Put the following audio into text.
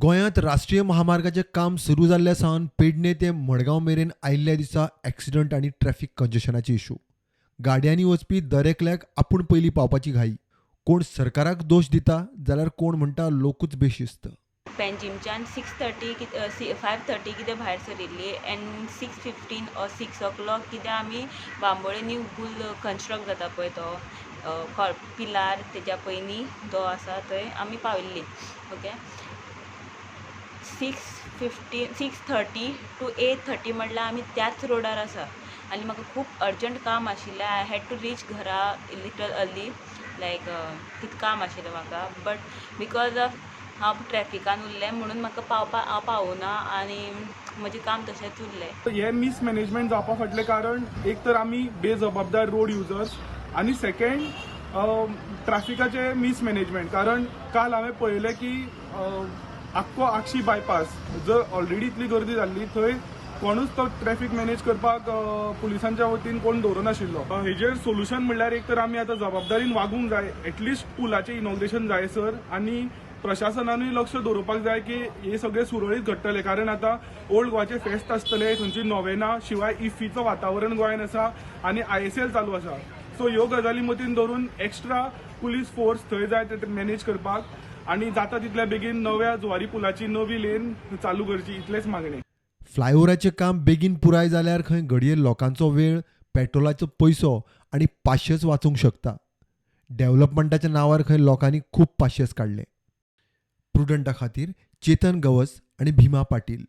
गोंयांत राष्ट्रीय महामार्गाचें काम सुरू जाल्ल्या सावन पेडणे ते मडगांव मेरेन आयिल्ल्या दिसा एक्सिडंट आनी ट्रॅफिक कंजेशनाचे इशू. गाडयांनी वचपी दरेकल्याक आपूण पयलीं पावपाची घाई. कोण सरकाराक दोश दिता जाल्यार कोण म्हणटा लोकूच बेशिस्त. पेंजीमच्यान 5:30 कितें भायर सरिल्ली एंड 6:15 or 6 o'clock कितें आमी बांबोळे न्यू पूल कन्स्ट्रक्ट जाता पळय तो पिलार तेज्या पयलीं तो आसा थंय आमी पाविल्ली. ओके, 6:30 to 8:30 म्हणल्यार आमी त्याच रोडार आसा आनी म्हाका खूब अर्जंट काम आशिल्लें. आय हॅड टू रीच घरा लिटल अर्ली, लायक कितें काम आशिल्लें म्हाका, बट बिकॉज ऑफ हांव ट्रॅफिकान उरलें म्हणून म्हाका हांव पावूना आनी म्हजें काम तशेंच उरलें. हे मिसमॅनेजमेंट जावपा फाटलें कारण एक तर आमी बेजबाबदार रोड युजर्स आनी सेकंड ट्रॅफिकाचे मिसमॅनेजमेंट. कारण काल हांवें पळयलें की आख्खो आगशी बायपास जर ऑलरेडी इतली गर्दी जाल्ली थंय कोणूच तो ट्रॅफिक मॅनेज करपाक पुलिसांच्या वतीन कोण दवरनाशिल्लो. हेजेर सोल्युशन म्हणल्यार एक तर आमी आतां जबाबदारीन वागूंक जाय. एटलिस्ट पुलाचें इनॉग्रेशन जायसर आनी प्रशासनानूय लक्ष दवरपाक जाय की हे सगळे सुरळीत घडटले. कारण आतां ओल्ड गोवाचे फेस्त आसतले, थंयची नोवेना, शिवाय इफ्फीचो वातावरण गोंयान आसा आनी ISL चालू आसा. सो ह्यो गजाली मतीन दवरून एक्स्ट्रा पुलीस फोर्स थंय जाय ते मॅनेज करपाक आनी जाता तितल्या बेगीन नव्या जुवारी पुलाची नवी लेन चालू करची, इतलेच मागणी. फ्लायओव्हराचें काम बेगीन पुराय जाल्यार खंय घडये लोकांचो वेळ, पेट्रोलाचो पयसो आनी पाशयेच वाचूंक शकता. डेव्हलपमेंटाच्या नांवार खंय लोकांनी खूब पाशयेस काडले. प्रुडंटा खातीर चेतन गवस आनी भिमा पाटील.